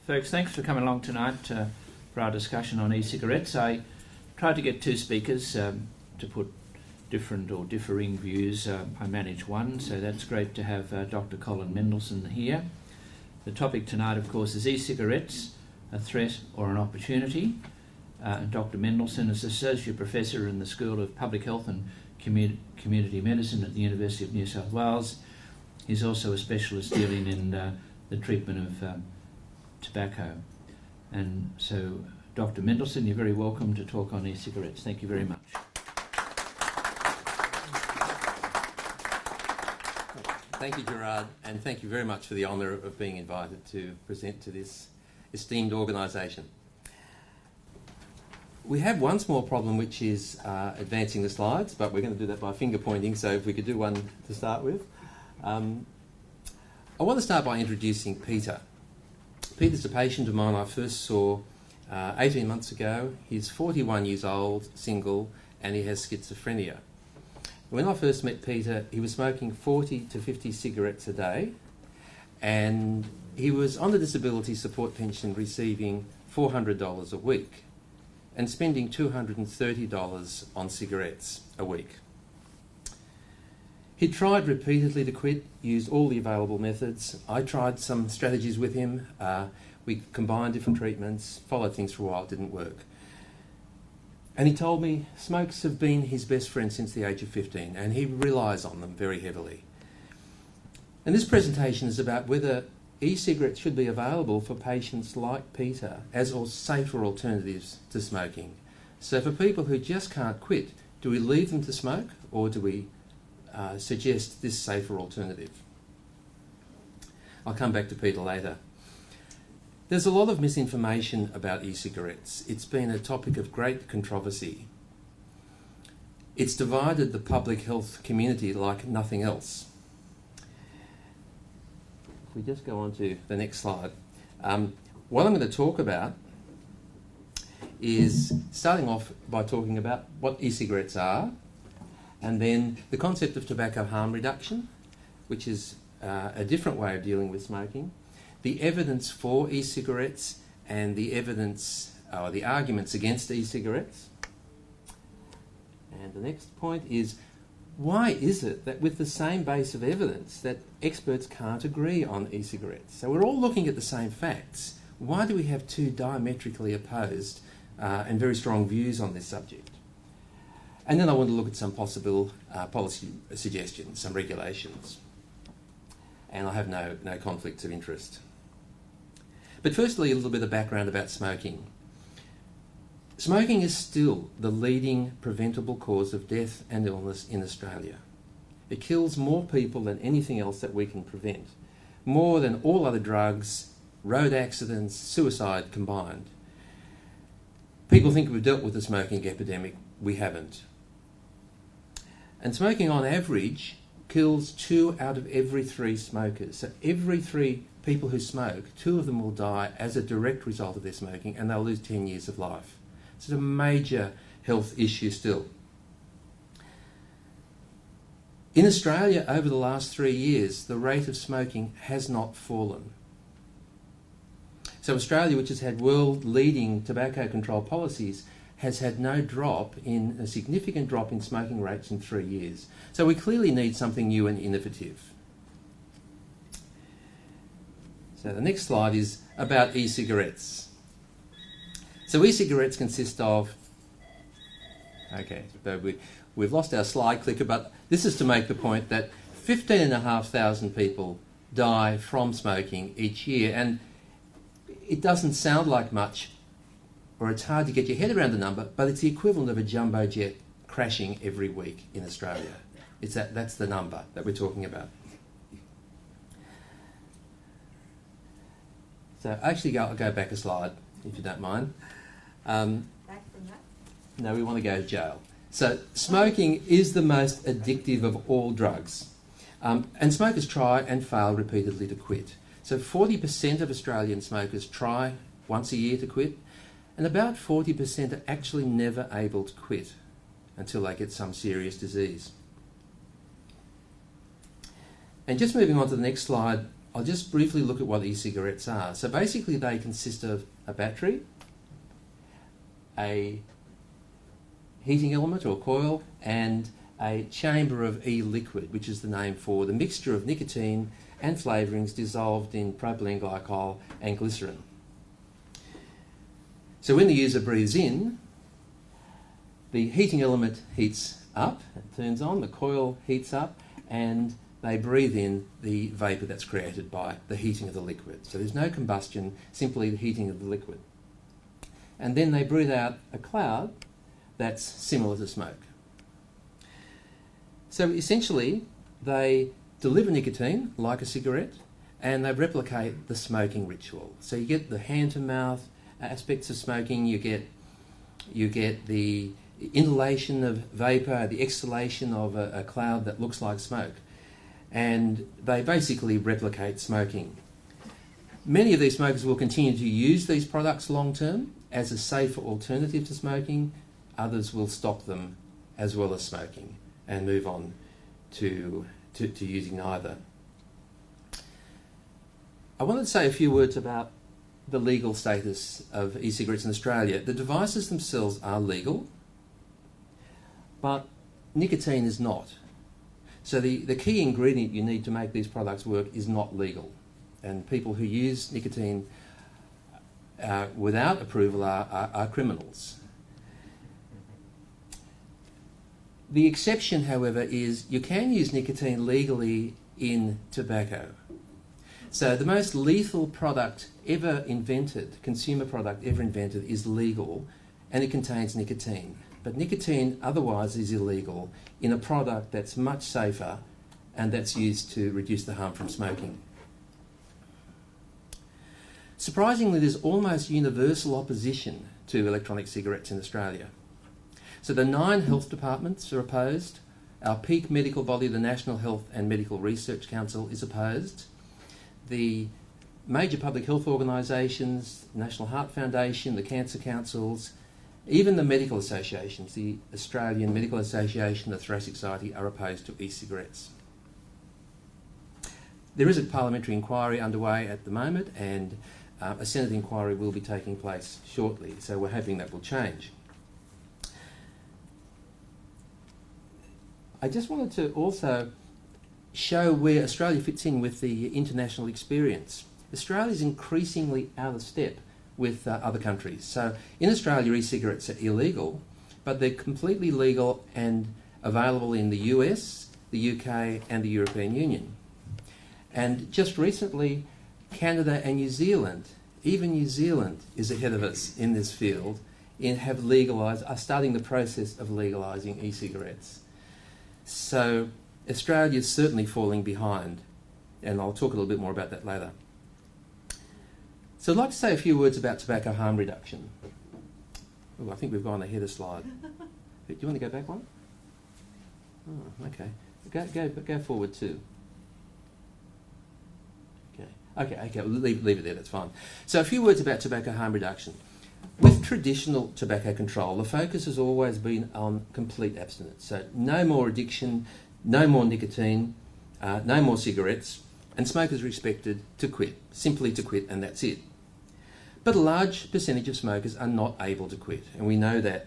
Folks, thanks for coming along tonight for our discussion on e-cigarettes. I tried to get two speakers to put different or differing views. I manage one, so that's great to have Dr. Colin Mendelsohn here. The topic tonight, of course, is e-cigarettes, a threat or an opportunity. Dr. Mendelsohn is Associate Professor in the School of Public Health and Community Medicine at the University of New South Wales. He's also a specialist dealing in the treatment of tobacco. And so, Dr. Mendelsohn, you're very welcome to talk on e-cigarettes. Thank you very much. Thank you, Gerard, and thank you very much for the honour of being invited to present to this esteemed organisation. We have one small problem, which is advancing the slides, but we're going to do that by finger pointing, so if we could do one to start with. I want to start by introducing Peter. Peter's a patient of mine I first saw 18 months ago. He's 41 years old, single, and he has schizophrenia. When I first met Peter, he was smoking 40 to 50 cigarettes a day, and he was on the disability support pension receiving $400 a week and spending $230 on cigarettes a week. He tried repeatedly to quit, used all the available methods. I tried some strategies with him. We combined different treatments, followed things for a while, it didn't work. And he told me smokes have been his best friend since the age of 15, and he relies on them very heavily. And this presentation is about whether e-cigarettes should be available for patients like Peter as safer alternatives to smoking. So for people who just can't quit, do we leave them to smoke, or do we suggest this safer alternative? I'll come back to Peter later. There's a lot of misinformation about e-cigarettes. It's been a topic of great controversy. It's divided the public health community like nothing else. If we just go on to the next slide. What I'm going to talk about is starting off by talking about what e-cigarettes are, and then the concept of tobacco harm reduction, which is a different way of dealing with smoking, the evidence for e-cigarettes and the evidence or the arguments against e-cigarettes. And the next point is, why is it that with the same base of evidence that experts can't agree on e-cigarettes? So we're all looking at the same facts. Why do we have two diametrically opposed and very strong views on this subject? And then I want to look at some possible policy suggestions, some regulations. And I have no conflicts of interest. But firstly, a little bit of background about smoking. Smoking is still the leading preventable cause of death and illness in Australia. It kills more people than anything else that we can prevent, more than all other drugs, road accidents, suicide combined. People think we've dealt with the smoking epidemic. We haven't. And smoking on average kills 2 out of every 3 smokers. So every 3 people who smoke, 2 of them will die as a direct result of their smoking, and they'll lose 10 years of life. So it's a major health issue still. In Australia, over the last 3 years, the rate of smoking has not fallen. So Australia, which has had world-leading tobacco control policies, has had a significant drop in smoking rates in 3 years. So we clearly need something new and innovative. So the next slide is about e-cigarettes. So e-cigarettes consist of, we've lost our slide clicker, but this is to make the point that 15,500 people die from smoking each year, and it doesn't sound like much, or it's hard to get your head around the number, but it's the equivalent of a jumbo jet crashing every week in Australia. That's the number that we're talking about. So actually, I'll go back a slide, if you don't mind. Back from that? No, we want to go to jail. So smoking is the most addictive of all drugs. And smokers try and fail repeatedly to quit. So 40% of Australian smokers try once a year to quit, and about 40% are actually never able to quit until they get some serious disease. And just moving on to the next slide, I'll just briefly look at what e-cigarettes are. So basically they consist of a battery, a heating element or coil, and a chamber of e-liquid, which is the name for the mixture of nicotine and flavourings dissolved in propylene glycol and glycerin. So when the user breathes in, the heating element heats up, it turns on, the coil heats up, and they breathe in the vapour that's created by the heating of the liquid. So there's no combustion, simply the heating of the liquid. And then they breathe out a cloud that's similar to smoke. So essentially, they deliver nicotine like a cigarette, and they replicate the smoking ritual. So you get the hand-to-mouth aspects of smoking, you get the inhalation of vapour, the exhalation of a cloud that looks like smoke. And they basically replicate smoking. Many of these smokers will continue to use these products long term as a safer alternative to smoking. Others will stop them as well as smoking and move on to using neither. I wanted to say a few words about the legal status of e-cigarettes in Australia. The devices themselves are legal, but nicotine is not. So the key ingredient you need to make these products work is not legal. And people who use nicotine without approval are criminals. The exception, however, is you can use nicotine legally in tobacco. So the most lethal product ever invented, consumer product ever invented, is legal, and it contains nicotine. But nicotine otherwise is illegal in a product that's much safer and that's used to reduce the harm from smoking. Surprisingly, there's almost universal opposition to electronic cigarettes in Australia. So the 9 health departments are opposed. Our peak medical body, the National Health and Medical Research Council, is opposed. The major public health organisations, National Heart Foundation, the Cancer Councils, even the medical associations, the Australian Medical Association, the Thoracic Society, are opposed to e-cigarettes. There is a parliamentary inquiry underway at the moment, and a Senate inquiry will be taking place shortly, so we're hoping that will change. I just wanted to also show where Australia fits in with the international experience. Australia is increasingly out of step with other countries. So in Australia, e-cigarettes are illegal, but they're completely legal and available in the US, the UK and the European Union. And just recently, Canada and New Zealand, even New Zealand is ahead of us in this field, are starting the process of legalising e-cigarettes. So Australia is certainly falling behind, and I'll talk a little bit more about that later. So I'd like to say a few words about tobacco harm reduction. Oh, I think we've gone ahead a slide. Do you want to go back one? Oh, okay. Go forward too. Okay, we'll leave it there, that's fine. So a few words about tobacco harm reduction. With traditional tobacco control, the focus has always been on complete abstinence. So no more addiction, no more nicotine, no more cigarettes, and smokers are expected to quit, simply to quit, and that's it. But a large percentage of smokers are not able to quit, and we know that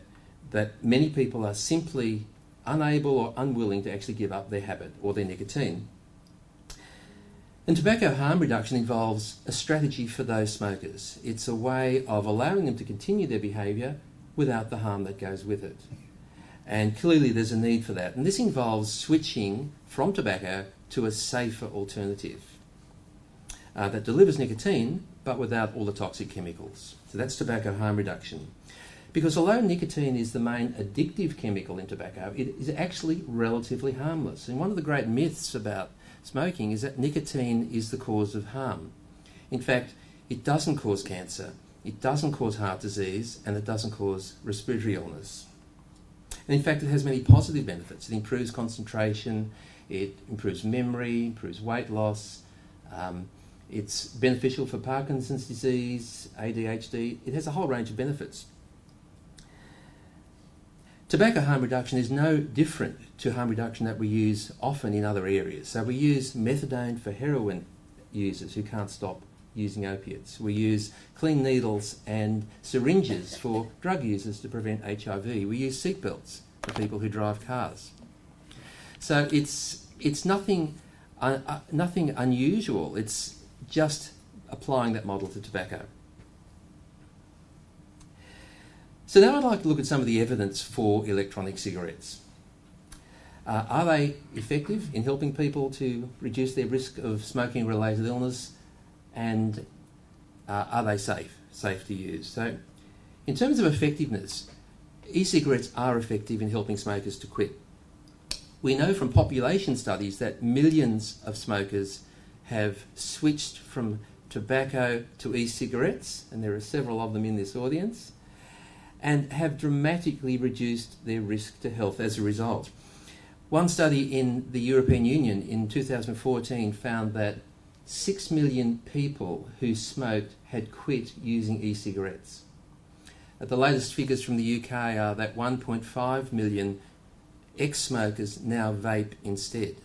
many people are simply unable or unwilling to actually give up their habit or their nicotine. And tobacco harm reduction involves a strategy for those smokers. It's a way of allowing them to continue their behaviour without the harm that goes with it. And clearly there's a need for that. And this involves switching from tobacco to a safer alternative that delivers nicotine but without all the toxic chemicals. So that's tobacco harm reduction. Because although nicotine is the main addictive chemical in tobacco, it is actually relatively harmless. And one of the great myths about smoking is that nicotine is the cause of harm. In fact, it doesn't cause cancer, it doesn't cause heart disease, and it doesn't cause respiratory illness. And in fact, it has many positive benefits. It improves concentration, it improves memory, improves weight loss, it's beneficial for Parkinson's disease, ADHD. It has a whole range of benefits. Tobacco harm reduction is no different to harm reduction that we use often in other areas. So we use methadone for heroin users who can't stop using opiates. We use clean needles and syringes for drug users to prevent HIV. We use seatbelts for people who drive cars. So it's nothing unusual. It's just applying that model to tobacco. So now I'd like to look at some of the evidence for electronic cigarettes. Are they effective in helping people to reduce their risk of smoking-related illness, and are they safe to use? So in terms of effectiveness, e-cigarettes are effective in helping smokers to quit. We know from population studies that millions of smokers have switched from tobacco to e-cigarettes, and there are several of them in this audience, and have dramatically reduced their risk to health as a result. One study in the European Union in 2014 found that 6 million people who smoked had quit using e-cigarettes. The latest figures from the UK are that 1.5 million ex-smokers now vape instead.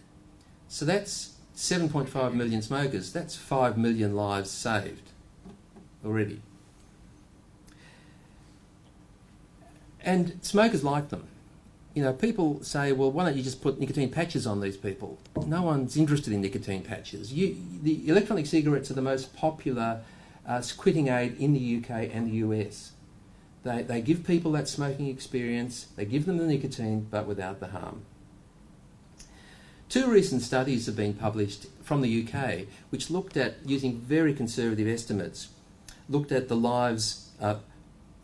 So that's 7.5 million smokers. That's 5 million lives saved already. And smokers like them. You know, people say, well, why don't you just put nicotine patches on these people? No one's interested in nicotine patches. The electronic cigarettes are the most popular quitting aid in the UK and the US. They give people that smoking experience, they give them the nicotine, but without the harm. 2 recent studies have been published from the UK, which looked at, using very conservative estimates, looked at the lives,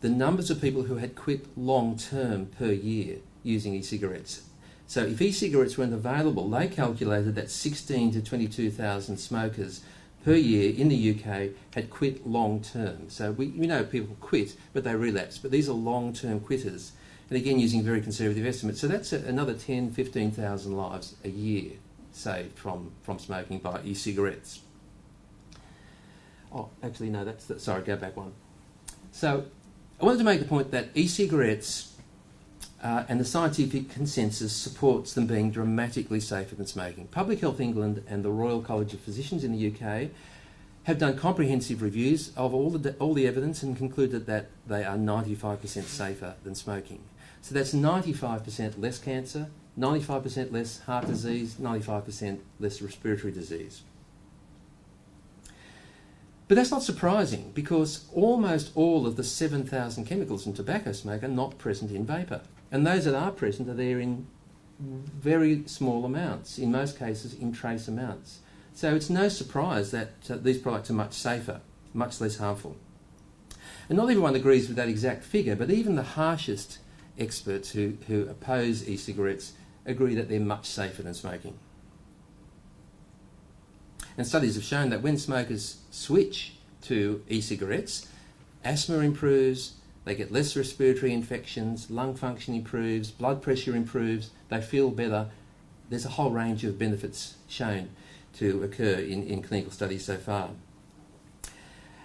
the numbers of people who had quit long-term per year using e-cigarettes. So if e-cigarettes weren't available, they calculated that 16 to 22,000 smokers per year in the UK had quit long-term. So we know people quit, but they relapse. But these are long-term quitters. And again, using very conservative estimates. So that's another 10, 15,000 lives a year saved from smoking by e-cigarettes. Oh, actually, no, sorry, go back one. So I wanted to make the point that e-cigarettes and the scientific consensus supports them being dramatically safer than smoking. Public Health England and the Royal College of Physicians in the UK have done comprehensive reviews of all the evidence and concluded that they are 95% safer than smoking. So that's 95% less cancer, 95% less heart disease, 95% less respiratory disease. But that's not surprising, because almost all of the 7,000 chemicals in tobacco smoke are not present in vapour. And those that are present are there in very small amounts, in most cases in trace amounts. So it's no surprise that these products are much safer, much less harmful. And not everyone agrees with that exact figure, but even the harshest experts who oppose e-cigarettes agree that they're much safer than smoking. And studies have shown that when smokers switch to e-cigarettes, asthma improves, they get less respiratory infections, lung function improves, blood pressure improves, they feel better. There's a whole range of benefits shown to occur in clinical studies so far.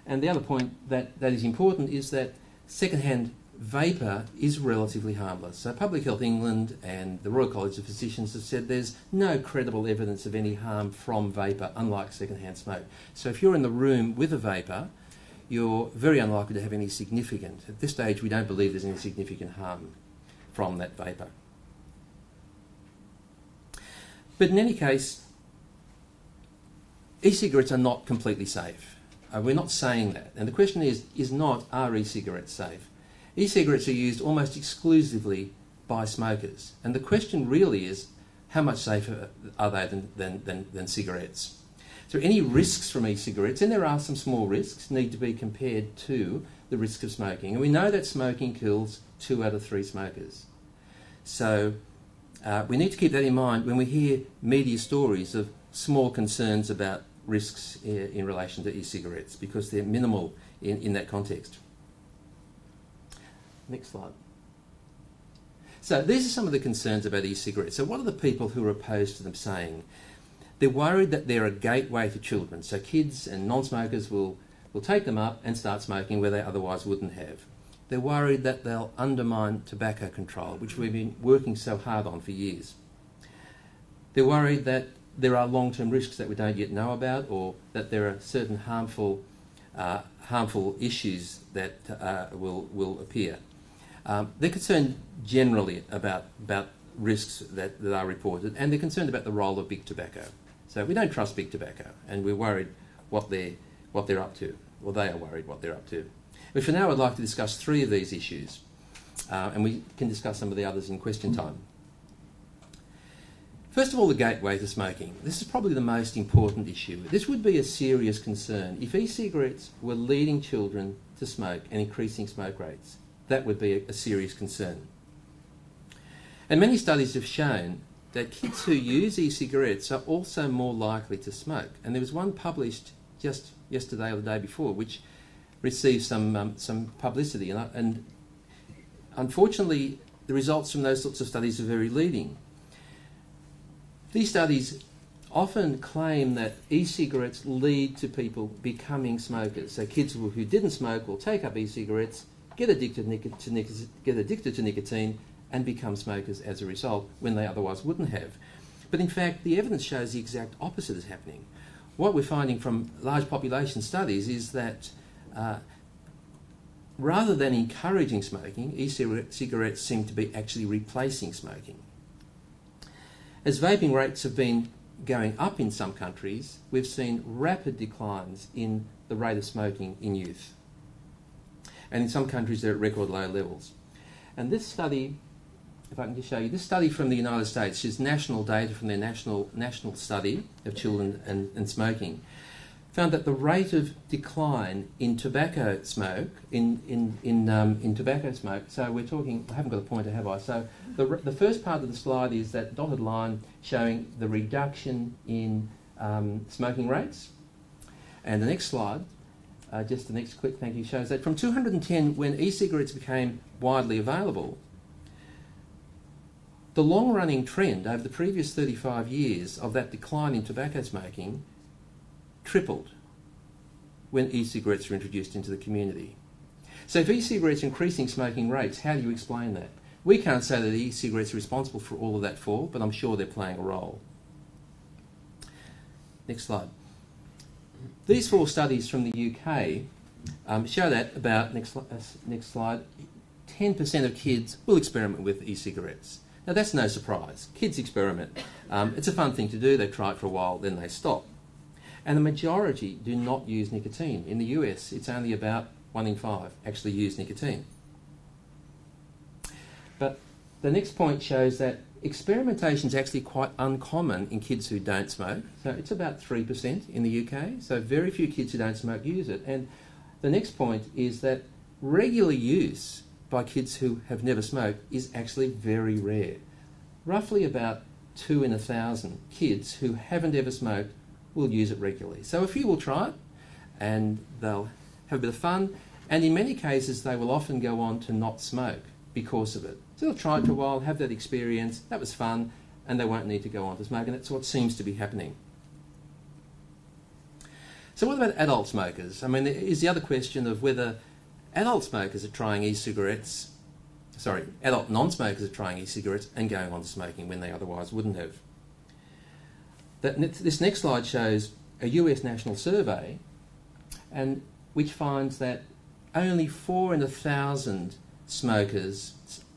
And the other point that is important is that secondhand vapour is relatively harmless. So Public Health England and the Royal College of Physicians have said there's no credible evidence of any harm from vapour, unlike secondhand smoke. So if you're in the room with a vapour, you're very unlikely to have any significant, at this stage we don't believe there's any significant harm from that vapour. But in any case, e-cigarettes are not completely safe. We're not saying that. And the question is not, are e-cigarettes safe? E-cigarettes are used almost exclusively by smokers. And the question really is, how much safer are they than cigarettes? So any risks from e-cigarettes, and there are some small risks, need to be compared to the risk of smoking. And we know that smoking kills 2 out of 3 smokers. So we need to keep that in mind when we hear media stories of small concerns about risks in relation to e-cigarettes, because they're minimal in that context. Next slide. So these are some of the concerns about e-cigarettes. So what are the people who are opposed to them saying? They're worried that they're a gateway to children. So kids and non-smokers will take them up and start smoking where they otherwise wouldn't have. They're worried that they'll undermine tobacco control, which we've been working so hard on for years. They're worried that there are long-term risks that we don't yet know about, or that there are certain harmful issues that will appear. They're concerned generally about risks that are reported, and they're concerned about the role of big tobacco. So we don't trust big tobacco, and we're worried what they're up to, or they are worried what they're up to. But for now, I'd like to discuss 3 of these issues, and we can discuss some of the others in question time. First of all, the gateway to smoking. This is probably the most important issue. This would be a serious concern. If e-cigarettes were leading children to smoke and increasing smoke rates, that would be a serious concern. And many studies have shown that kids who use e-cigarettes are also more likely to smoke. And there was one published just yesterday or the day before, which received some publicity. And unfortunately, the results from those sorts of studies are very leading. These studies often claim that e-cigarettes lead to people becoming smokers. So kids who didn't smoke will take up e-cigarettes, get addicted to nicotine, and become smokers as a result, when they otherwise wouldn't have. But in fact, the evidence shows the exact opposite is happening. What we're finding from large population studies is that rather than encouraging smoking, e-cigarettes seem to be actually replacing smoking. As vaping rates have been going up in some countries, we've seen rapid declines in the rate of smoking in youth. And in some countries, they're at record low levels. And this study, if I can just show you, this study from the United States is national data from their national study of children and smoking, found that the rate of decline in tobacco smoke, in tobacco smoke, so we're talking, I haven't got a pointer, have I? So the first part of the slide is that dotted line showing the reduction in smoking rates. And the next slide, just the next quick thank you, shows that from 210, when e-cigarettes became widely available, the long-running trend over the previous 35 years of that decline in tobacco smoking tripled when e-cigarettes were introduced into the community. So if e-cigarettes are increasing smoking rates, how do you explain that? We can't say that e-cigarettes are responsible for all of that fall, but I'm sure they're playing a role. Next slide. These 4 studies from the UK show that about, next slide, 10% of kids will experiment with e-cigarettes. Now that's no surprise. Kids experiment. It's a fun thing to do. They try it for a while, then they stop. And the majority do not use nicotine. In the US, it's only about 1 in 5 actually use nicotine. But the next point shows that experimentation is actually quite uncommon in kids who don't smoke. So it's about 3% in the UK. So very few kids who don't smoke use it. And the next point is that regular use by kids who have never smoked is actually very rare. Roughly about 2 in 1,000 kids who haven't ever smoked will use it regularly. So a few will try it, and they'll have a bit of fun, and in many cases they will often go on to not smoke because of it. So they'll try it for a while, have that experience, that was fun, and they won't need to go on to smoke, and that's what seems to be happening. So what about adult smokers? I mean, there is the other question of whether adult smokers are trying e-cigarettes, adult non-smokers are trying e-cigarettes and going on to smoking when they otherwise wouldn't have. This next slide shows a US national survey, and which finds that only 4 in 1,000 smokers,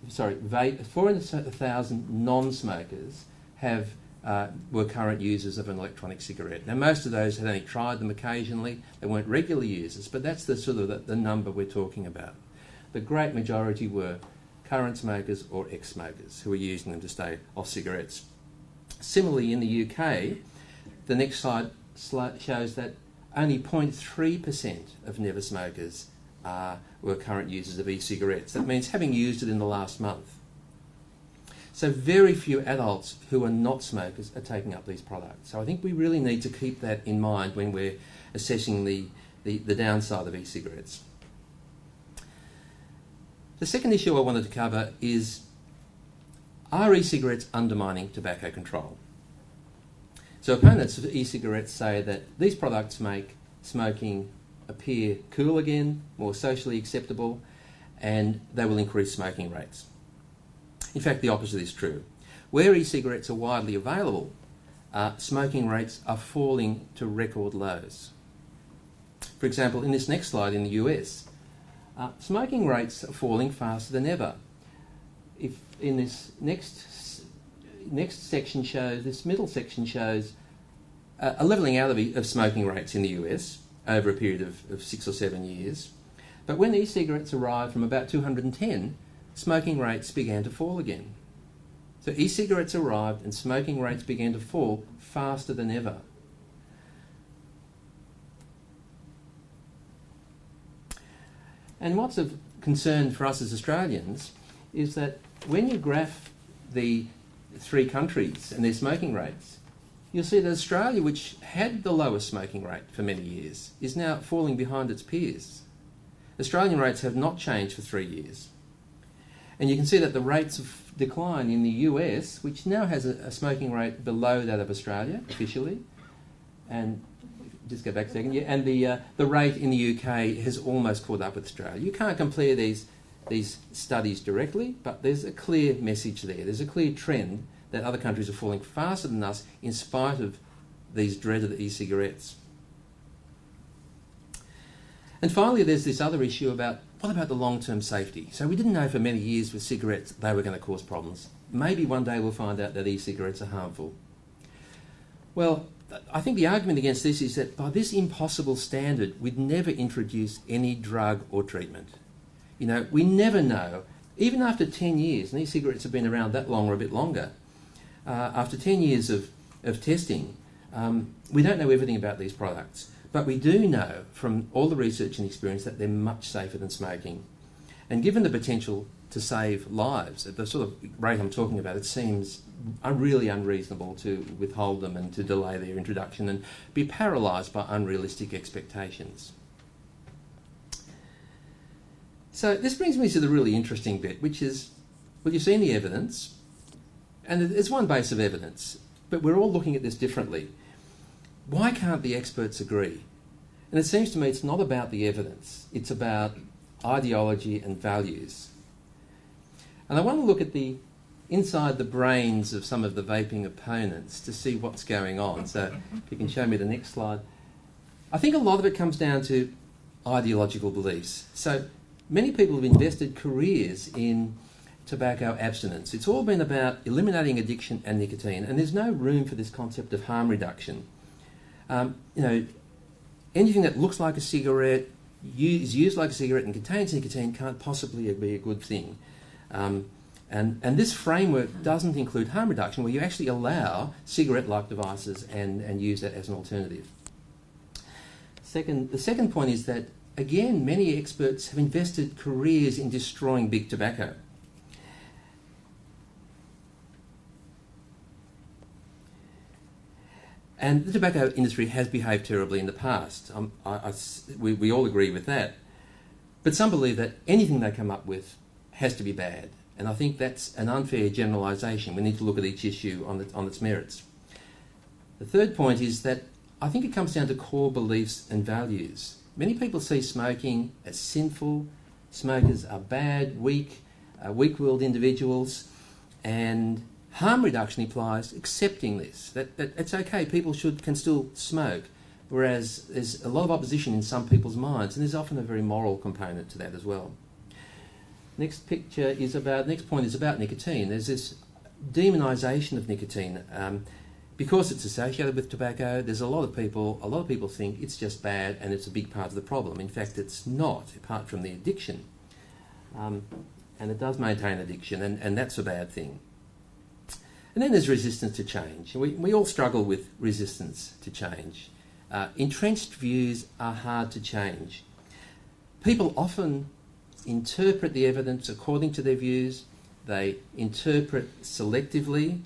4 in 1,000 non-smokers were current users of an electronic cigarette. Now, most of those had only tried them occasionally; they weren't regular users. But that's the sort of the number we're talking about. The great majority were current smokers or ex-smokers who were using them to stay off cigarettes. Similarly, in the UK, the next slide shows that only 0.3% of never smokers were current users of e-cigarettes. That means having used it in the last month. So very few adults who are not smokers are taking up these products. So I think we really need to keep that in mind when we're assessing the downside of e-cigarettes. The second issue I wanted to cover is, are e-cigarettes undermining tobacco control? So opponents of e-cigarettes say that these products make smoking appear cool again, more socially acceptable, and they will increase smoking rates. In fact, the opposite is true. Where e-cigarettes are widely available, smoking rates are falling to record lows. For example, in this next slide in the US, smoking rates are falling faster than ever. If in this next section shows, this middle section shows a levelling out of smoking rates in the US over a period of 6 or 7 years. But when e-cigarettes arrived from about 210, smoking rates began to fall again. So e-cigarettes arrived and smoking rates began to fall faster than ever. And what's of concern for us as Australians is that when you graph the 3 countries and their smoking rates, you'll see that Australia, which had the lowest smoking rate for many years, is now falling behind its peers. Australian rates have not changed for 3 years. And you can see that the rates of decline in the US, which now has a smoking rate below that of Australia officially, and just go back a second, and the rate in the UK has almost caught up with Australia. You can't compare these studies directly, but there's a clear message there. There's a clear trend that other countries are falling faster than us in spite of these dreaded e-cigarettes. And finally, there's this other issue about what about the long-term safety? So we didn't know for many years with cigarettes they were going to cause problems. Maybe one day we'll find out that e-cigarettes are harmful. Well, I think the argument against this is that by this impossible standard, we'd never introduce any drug or treatment. You know, we never know, even after 10 years, and e-cigarettes have been around that long or a bit longer, after 10 years of testing, we don't know everything about these products. But we do know from all the research and experience that they're much safer than smoking. And given the potential to save lives at the sort of rate I'm talking about, it seems really unreasonable to withhold them and to delay their introduction and be paralysed by unrealistic expectations. So this brings me to the really interesting bit, which is, well, you've seen the evidence, and it's one base of evidence, but we're all looking at this differently. Why can't the experts agree? And it seems to me it's not about the evidence, it's about ideology and values. And I want to look at inside the brains of some of the vaping opponents to see what's going on. So if you can show me the next slide. I think a lot of it comes down to ideological beliefs. So many people have invested careers in tobacco abstinence. It's all been about eliminating addiction and nicotine, and there's no room for this concept of harm reduction. Anything that looks like a cigarette, is used like a cigarette and contains nicotine can't possibly be a good thing. And this framework doesn't include harm reduction, where you actually allow cigarette-like devices and use that as an alternative. The second point is that, again, many experts have invested careers in destroying big tobacco. And the tobacco industry has behaved terribly in the past. We all agree with that. But some believe that anything they come up with has to be bad. And I think that's an unfair generalisation. We need to look at each issue on its merits. The third point is that I think it comes down to core beliefs and values. Many people see smoking as sinful. Smokers are bad, weak-willed individuals, and harm reduction implies accepting this, that it's okay, people can still smoke, whereas there's a lot of opposition in some people's minds, and there's often a very moral component to that as well. Next point is about nicotine. There's this demonisation of nicotine. Because it's associated with tobacco, there's a lot of people think it's just bad and it's a big part of the problem. In fact, it's not, apart from the addiction. And it does maintain addiction, and that's a bad thing. And then there's resistance to change. We all struggle with resistance to change. Entrenched views are hard to change. People often interpret the evidence according to their views. They interpret selectively.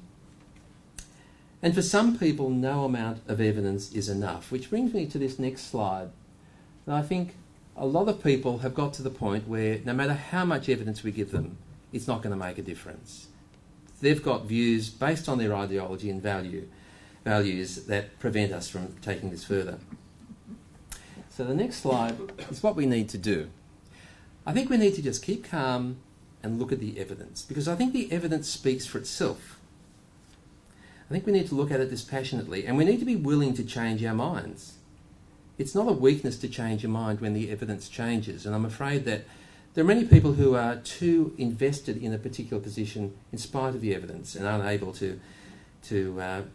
And for some people, no amount of evidence is enough, which brings me to this next slide. And I think a lot of people have got to the point where no matter how much evidence we give them, it's not going to make a difference. They've got views based on their ideology and values that prevent us from taking this further. So the next slide is what we need to do. I think we need to just keep calm and look at the evidence, because I think the evidence speaks for itself. I think we need to look at it dispassionately, and we need to be willing to change our minds. It's not a weakness to change your mind when the evidence changes, and I'm afraid that there are many people who are too invested in a particular position in spite of the evidence and unable to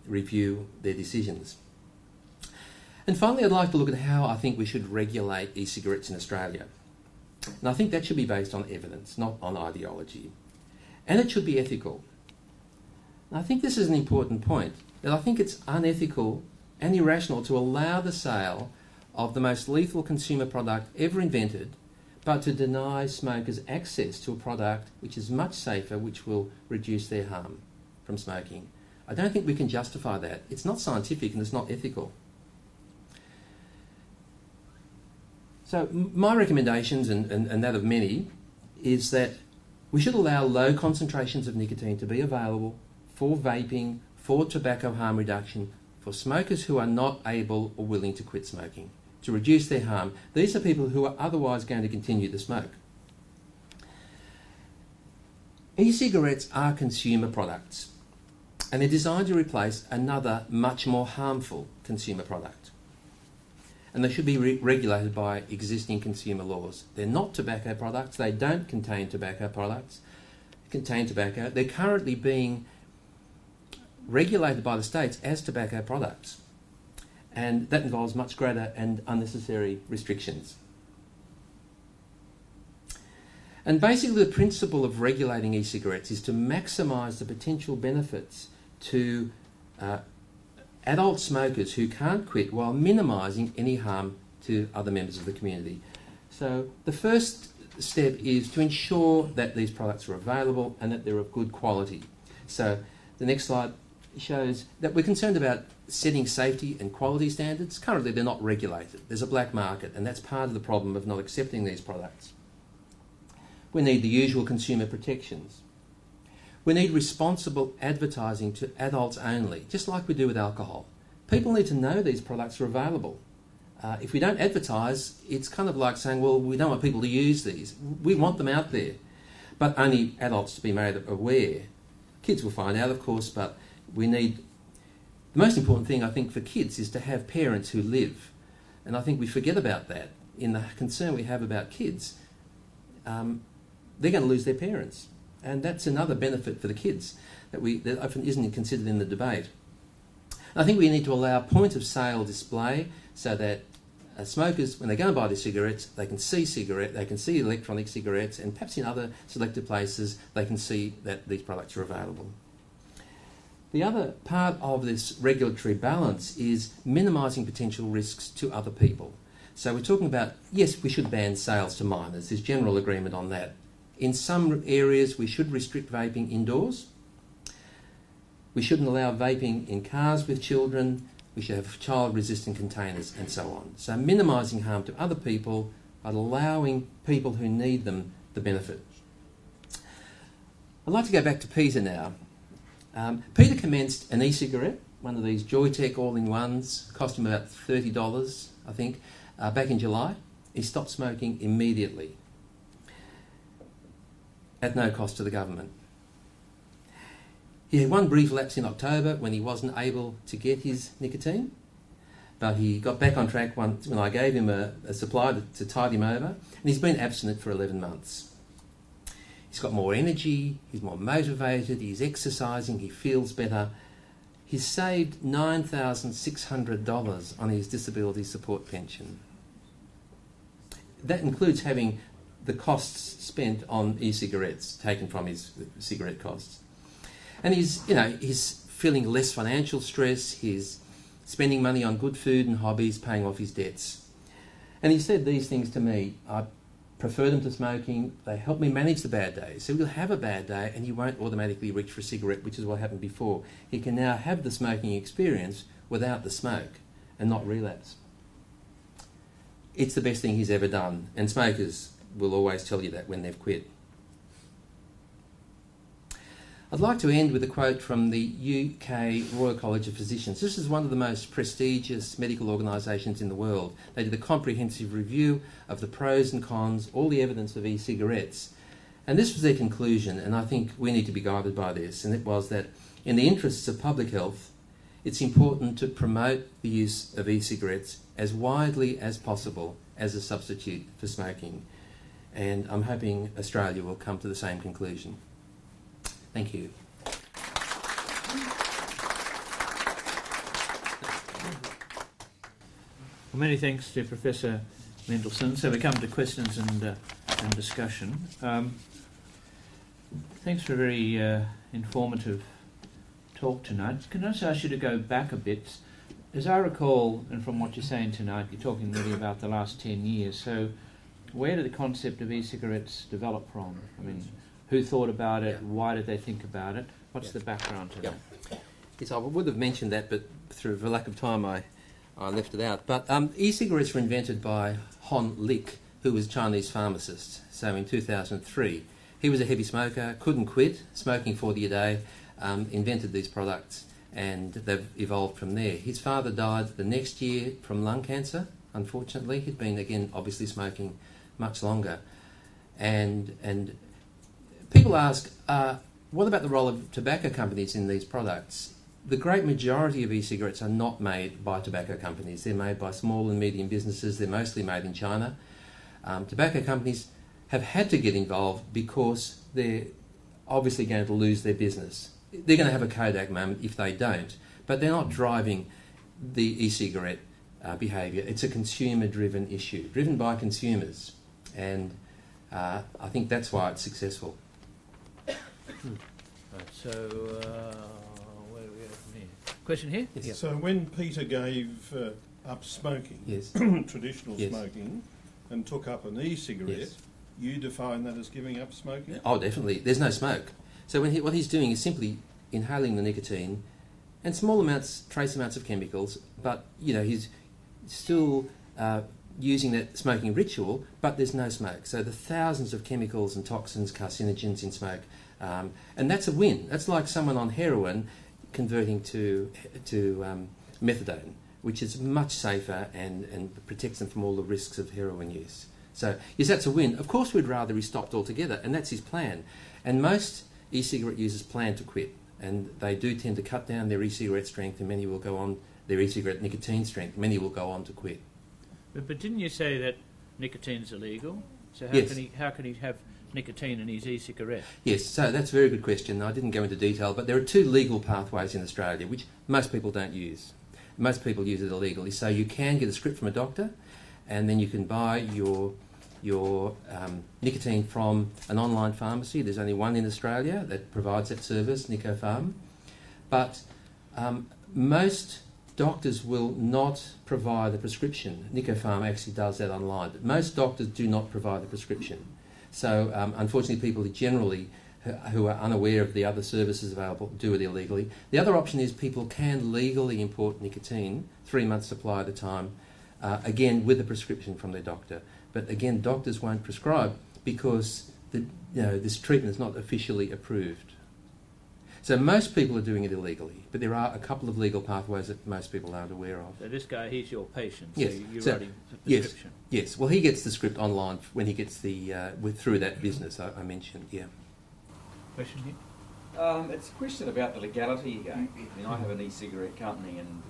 review their decisions. And finally, I'd like to look at how I think we should regulate e-cigarettes in Australia. And I think that should be based on evidence, not on ideology. And it should be ethical. And I think this is an important point, that I think it's unethical and irrational to allow the sale of the most lethal consumer product ever invented, but to deny smokers access to a product which is much safer, which will reduce their harm from smoking. I don't think we can justify that. It's not scientific and it's not ethical. So my recommendations, and that of many, is that we should allow low concentrations of nicotine to be available for vaping, for tobacco harm reduction, for smokers who are not able or willing to quit smoking, to reduce their harm. These are people who are otherwise going to continue to smoke. E-cigarettes are consumer products, and they're designed to replace another much more harmful consumer product. And they should be regulated by existing consumer laws. They're not tobacco products. They don't contain tobacco products. Contain tobacco. They're currently being regulated by the states as tobacco products. And that involves much greater and unnecessary restrictions. And basically the principle of regulating e-cigarettes is to maximise the potential benefits to adult smokers who can't quit while minimising any harm to other members of the community. So the first step is to ensure that these products are available and that they're of good quality. So the next slide shows that we're concerned about setting safety and quality standards. Currently they're not regulated. There's a black market, and that's part of the problem of not accepting these products. We need the usual consumer protections. We need responsible advertising to adults only, just like we do with alcohol. People need to know these products are available. If we don't advertise, it's kind of like saying, well, we don't want people to use these. We want them out there, but only adults to be made aware. Kids will find out, of course, but we need... The most important thing, I think, for kids is to have parents who live. And I think we forget about that in the concern we have about kids. They're going to lose their parents. And that's another benefit for the kids that often isn't considered in the debate. I think we need to allow point of sale display so that smokers, when they go and buy their cigarettes, they can see electronic cigarettes, and perhaps in other selected places they can see that these products are available. The other part of this regulatory balance is minimising potential risks to other people. So we're talking about, yes, we should ban sales to minors. There's general agreement on that. In some areas, we should restrict vaping indoors. We shouldn't allow vaping in cars with children. We should have child-resistant containers and so on. So minimising harm to other people, but allowing people who need them the benefit. I'd like to go back to Peter now. Peter commenced an e-cigarette, one of these Joytech all-in-ones, cost him about $30, I think, back in July. He stopped smoking immediately, at no cost to the government. He had one brief lapse in October when he wasn't able to get his nicotine, but he got back on track when I gave him a supply to tide him over, and he's been abstinent for 11 months. He's got more energy, he's more motivated, he's exercising, he feels better. He's saved $9,600 on his disability support pension. That includes having the costs spent on e-cigarettes taken from his cigarette costs. And he's feeling less financial stress, he's spending money on good food and hobbies, paying off his debts. And he said these things to me: I prefer them to smoking, they help me manage the bad days. So he'll have a bad day and he won't automatically reach for a cigarette, which is what happened before. He can now have the smoking experience without the smoke and not relapse. It's the best thing he's ever done, and smokers will always tell you that when they've quit. I'd like to end with a quote from the UK Royal College of Physicians. This is one of the most prestigious medical organisations in the world. They did a comprehensive review of the pros and cons, all the evidence of e-cigarettes. And this was their conclusion, and I think we need to be guided by this, and it was that In the interests of public health, it's important to promote the use of e-cigarettes as widely as possible as a substitute for smoking. And I'm hoping Australia will come to the same conclusion. Thank you. Well, many thanks to Professor Mendelsohn. So we come to questions and discussion. Thanks for a very informative talk tonight. Can I just ask you to go back a bit? As I recall, and from what you're saying tonight, you're talking really about the last 10 years. So where did the concept of e-cigarettes develop from? I mean, who thought about it? Yeah. Why did they think about it? What's the background to Yeah. that? Yes, I would have mentioned that, but for lack of time I left it out. But e-cigarettes were invented by Hon Lik, who was a Chinese pharmacist. So in 2003, he was a heavy smoker, couldn't quit, smoking 40 a day, invented these products, and they've evolved from there. His father died the next year from lung cancer, unfortunately. He'd been, again, obviously smoking much longer. And people ask, what about the role of tobacco companies in these products? The great majority of e-cigarettes are not made by tobacco companies. They're made by small and medium businesses. They're mostly made in China. Tobacco companies have had to get involved because they're obviously going to lose their business. They're going to have a Kodak moment if they don't, but they're not driving the e-cigarette behaviour. It's a consumer-driven issue, driven by consumers, and I think that's why it's successful. Right, so where do we go from here? Question here? Yes. Yeah. So when Peter gave up smoking, Yes. traditional Yes. smoking, and took up an e-cigarette, Yes. you define that as giving up smoking? Oh, definitely. There's no smoke. So what he's doing is simply inhaling the nicotine and small amounts, trace amounts of chemicals, but, he's still using that smoking ritual, but there's no smoke. So the thousands of chemicals and toxins, carcinogens in smoke, and that's a win. That's like someone on heroin converting to methadone, which is much safer and protects them from all the risks of heroin use. So, yes, that's a win. Of course, we'd rather he stopped altogether, and that's his plan. And most e-cigarette users plan to quit, and they do tend to cut down their e-cigarette strength, and many will go on, their e-cigarette nicotine strength, many will go on to quit. But didn't you say that nicotine's illegal? So Yes. how can he have nicotine in his e-cigarette? Yes, so that's a very good question. I didn't go into detail, but there are two legal pathways in Australia, which most people don't use. Most people use it illegally. So you can get a script from a doctor, and then you can buy your nicotine from an online pharmacy. There's only one in Australia that provides that service, NicoPharm. But most doctors will not provide a prescription. NicoPharm actually does that online. But most doctors do not provide a prescription. So unfortunately, people generally who are unaware of the other services available do it illegally. The other option is people can legally import nicotine, 3 months supply at a time, again with a prescription from their doctor. But again, doctors won't prescribe because this treatment is not officially approved. So most people are doing it illegally, but there are a couple of legal pathways that most people aren't aware of. So this guy, he's your patient, so Yes. you're So- writing a prescription. Yes. Well, he gets the script online when he gets the through that business I mentioned. Yeah. Question here? It's a question about the legality again. I mean, I have an e-cigarette company, and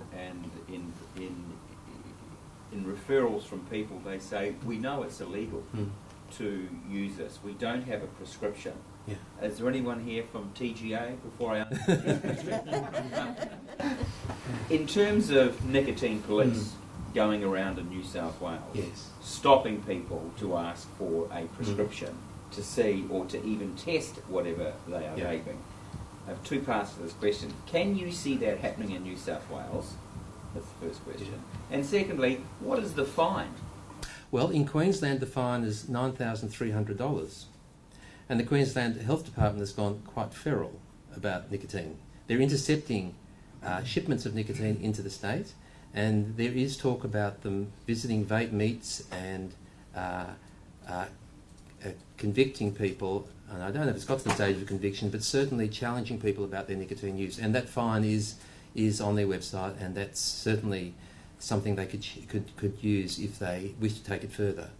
in referrals from people, they say, we know it's illegal to use this. We don't have a prescription. Yeah. Is there anyone here from TGA before I answer? In terms of nicotine police going around in New South Wales, Yes. stopping people to ask for a prescription to see or to even test whatever they are Yeah. vaping. I have two parts to this question. Can you see that happening in New South Wales? That's the first question. And secondly, what is the fine? Well, in Queensland, the fine is $9,300. And the Queensland Health Department has gone quite feral about nicotine. They're intercepting shipments of nicotine into the state, and there is talk about them visiting vape meets and convicting people. And I don't know if it's got to the stage of conviction, but certainly challenging people about their nicotine use. And that fine is on their website, and that's certainly something they could use if they wish to take it further.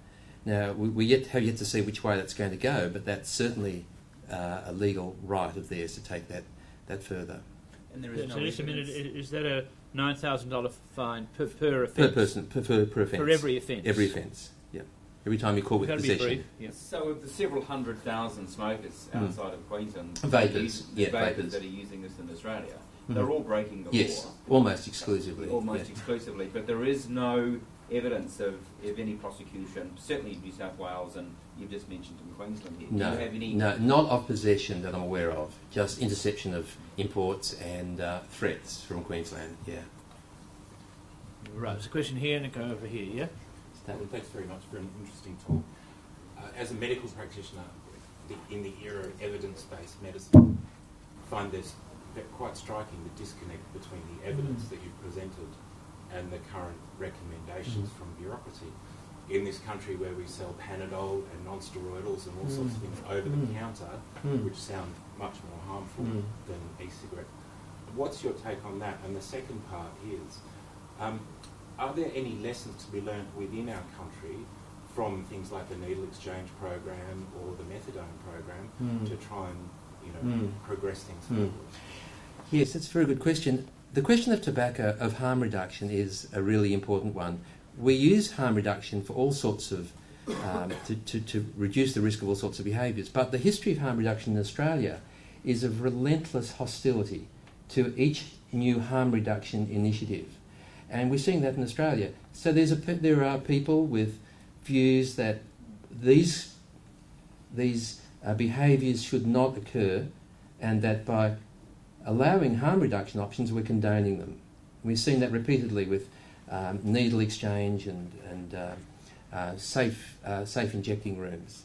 Now, we have yet to see which way that's going to go, but that's certainly a legal right of theirs to take that further. And there is So no just a minute, evidence. is that a $9,000 fine per offence? Per person, per offence. For every offence? Every offence, yeah. Every time you're caught with Gotta be possession. brief, yeah. So of the several 100,000 smokers outside of Queensland, Vapors, vapors vapors. that are using this in Australia, they're all breaking the Yes, law. almost exclusively. Almost yeah. exclusively, but there is no evidence of any prosecution, certainly in New South Wales, and you've just mentioned in Queensland here. No, Do you have any? no, not of possession that I'm aware of. Just interception of imports and threats from Queensland. Yeah. Right, there's a question here and a go over here, yeah? Well, thanks very much for an interesting talk. As a medical practitioner in the era of evidence-based medicine, I find this quite striking, the disconnect between the evidence that you've presented and the current recommendations from bureaucracy. In this country where we sell Panadol and non-steroidals and all sorts of things over the counter, which sound much more harmful than e-cigarette. What's your take on that? And the second part is, are there any lessons to be learned within our country from things like the needle exchange program or the methadone program to try and progress things forward? Yes, that's a very good question. The question of tobacco, of harm reduction, is a really important one. We use harm reduction for all sorts of, to reduce the risk of all sorts of behaviours, but the history of harm reduction in Australia is of relentless hostility to each new harm reduction initiative. And we're seeing that in Australia. So there are people with views that these behaviours should not occur, and that by allowing harm reduction options, we're condoning them. We've seen that repeatedly with needle exchange and safe injecting rooms.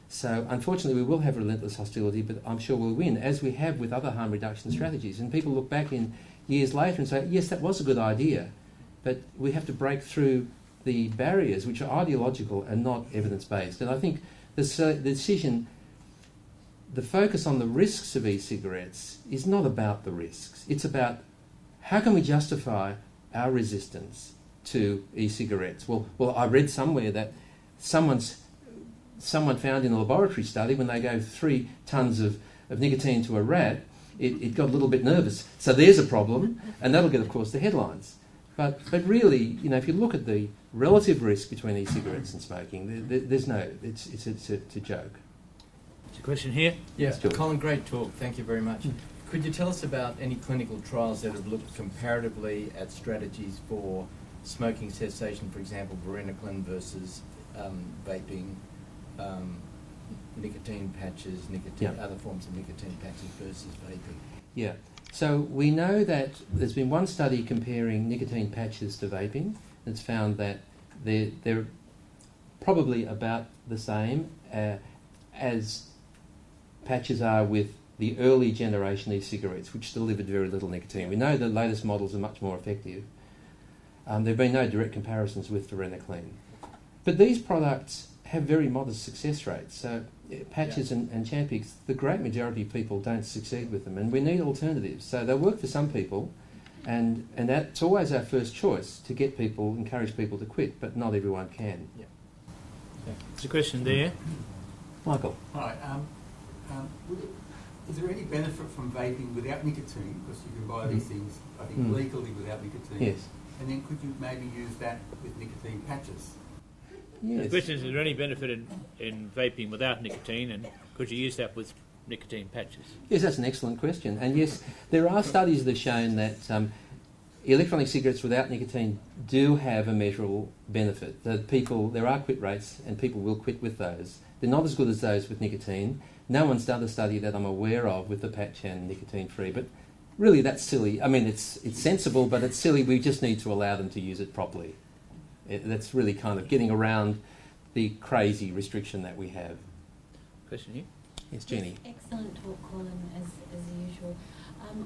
So unfortunately we will have relentless hostility, but I'm sure we'll win, as we have with other harm reduction strategies. And people look back in years later and say, yes, that was a good idea, but we have to break through the barriers which are ideological and not evidence-based. And I think the decision, the focus on the risks of e-cigarettes is not about the risks. It's about how can we justify our resistance to e-cigarettes. Well, I read somewhere that someone found in a laboratory study, when they gave 3 tons of nicotine to a rat, it got a little bit nervous. So there's a problem, and that'll get, of course, the headlines. But really, if you look at the relative risk between e-cigarettes and smoking, there's no, it's a joke. There's a question here. Yeah, Colin, great talk. Thank you very much. Could you tell us about any clinical trials that have looked comparatively at strategies for smoking cessation, for example, varenicline versus vaping, nicotine patches, other forms of nicotine patches versus vaping? Yeah. So we know that there's been one study comparing nicotine patches to vaping. It's found that they're probably about the same as patches are with the early generation e-cigarettes, which delivered very little nicotine. We know the latest models are much more effective. There have been no direct comparisons with varenicline. But these products have very modest success rates. So patches and Champics, the great majority of people don't succeed with them, and we need alternatives. So they work for some people, and that's always our first choice, to get people, encourage people to quit, but not everyone can. Yeah. There's a question there. Michael. Hi. Is there any benefit from vaping without nicotine? Because you can buy these things, I think, legally without nicotine. Yes. And then could you maybe use that with nicotine patches? The question is there any benefit in vaping without nicotine, and could you use that with nicotine patches? Yes, that's an excellent question. And yes, there are studies that have shown that electronic cigarettes without nicotine do have a measurable benefit. There are quit rates, and people will quit with those. They're not as good as those with nicotine. No one's done a study that I'm aware of with the patch and nicotine-free, but really that's silly. I mean, it's sensible, but it's silly. We just need to allow them to use it properly. That's really kind of getting around the crazy restriction that we have. Question here? Yes, Jeannie. Excellent talk, Colin, as usual.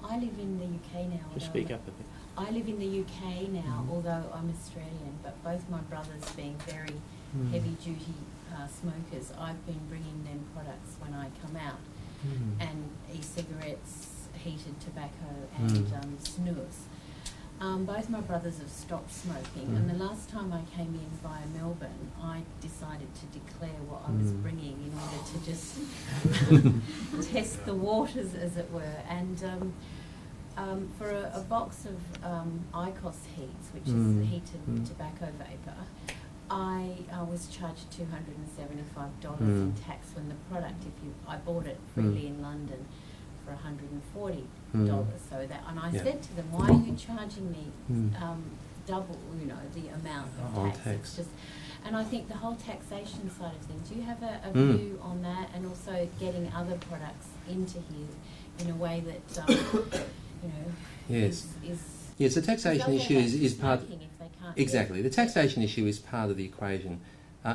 I live in the UK now. Just speak up a bit. I live in the UK now, although I'm Australian, but both my brothers being very heavy-duty smokers, I've been bringing them products when I come out, and e-cigarettes, heated tobacco, and snus. Both my brothers have stopped smoking, and the last time I came in via Melbourne, I decided to declare what I was bringing in order to just test the waters, as it were. And For a box of IQOS heats, which is heated tobacco vapour, I was charged $275 in tax when the product, I bought it freely in London for $140. So that, and I said to them, why are you charging me double, the amount of tax? It's just, and I think the whole taxation side of things, do you have a view on that, and also getting other products into here in a way that yes. is Yes, the taxation issue is part. if they can't Exactly, the taxation issue is part of the equation.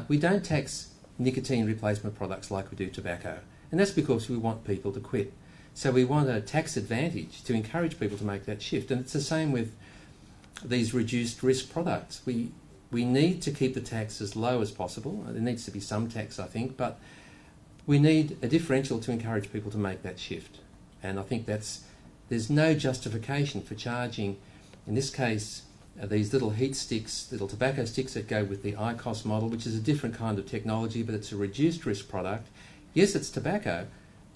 We don't tax nicotine replacement products like we do tobacco, and that's because we want people to quit. So we want a tax advantage to encourage people to make that shift, and it's the same with these reduced risk products. We need to keep the tax as low as possible. There needs to be some tax, I think, but we need a differential to encourage people to make that shift. And I think there's no justification for charging, in this case, these little heat sticks, little tobacco sticks that go with the IQOS model, which is a different kind of technology, but it's a reduced risk product. Yes, it's tobacco,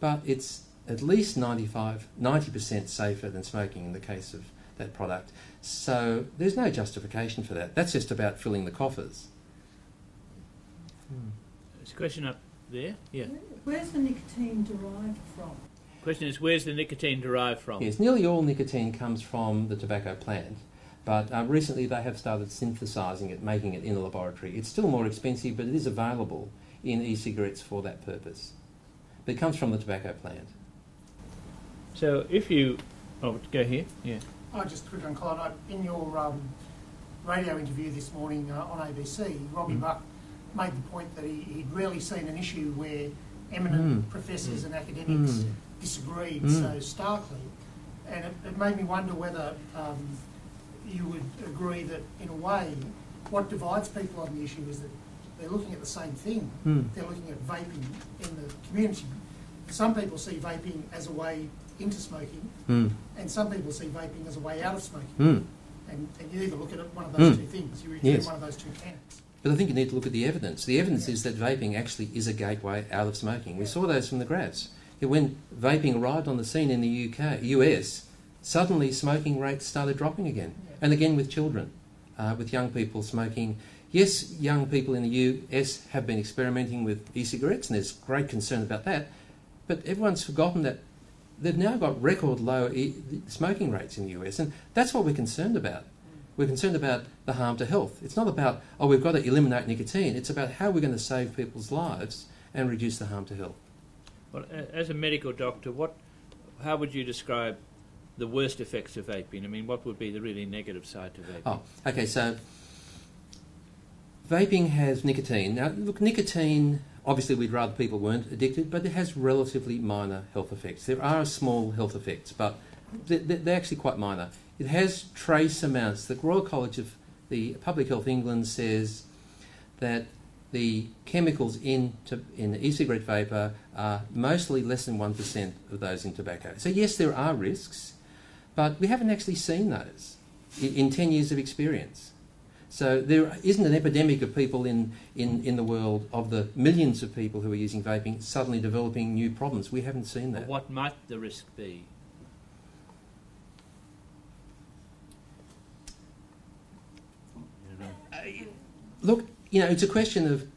but it's at least 90% safer than smoking in the case of that product. So there's no justification for that. That's just about filling the coffers. There's a question up there. Yeah. Where's the nicotine derived from? Question is, where's the nicotine derived from? Yes, nearly all nicotine comes from the tobacco plant, but recently they have started synthesising it, making it in a laboratory. It's still more expensive, but it is available in e-cigarettes for that purpose. But it comes from the tobacco plant. So if you... Oh, go here. Yeah. Just quick on Colin, in your radio interview this morning on ABC, Robbie Buck made the point that he'd rarely seen an issue where eminent professors and academics disagreed so starkly. And it made me wonder whether you would agree that, in a way, what divides people on the issue is that they're looking at the same thing. They're looking at vaping in the community. Some people see vaping as a way into smoking, and some people see vaping as a way out of smoking. And you either look at it, one of those two things. You're either in one of those two camps. But I think you need to look at the evidence. The evidence is that vaping actually is a gateway out of smoking. We saw those from the graphs. When vaping arrived on the scene in the US, suddenly smoking rates started dropping again. And again with children, with young people smoking. Yes, young people in the US have been experimenting with e-cigarettes, and there's great concern about that. But everyone's forgotten that they've now got record low smoking rates in the US, and that's what we're concerned about. We're concerned about the harm to health. It's not about, we've got to eliminate nicotine. It's about how we're going to save people's lives and reduce the harm to health. Well, as a medical doctor, how would you describe the worst effects of vaping? I mean, what would be the really negative side to vaping? Oh, okay, so vaping has nicotine. Now, look, nicotine, obviously we'd rather people weren't addicted, but it has relatively minor health effects. There are small health effects, but they're actually quite minor. It has trace amounts. The Royal College of the Public Health England says that the chemicals in e-cigarette vapour are mostly less than 1% of those in tobacco. So yes, there are risks, but we haven't actually seen those in 10 years of experience. So there isn't an epidemic of people in the world, of the millions of people who are using vaping, suddenly developing new problems. We haven't seen that. What might the risk be? Look, it's a question of...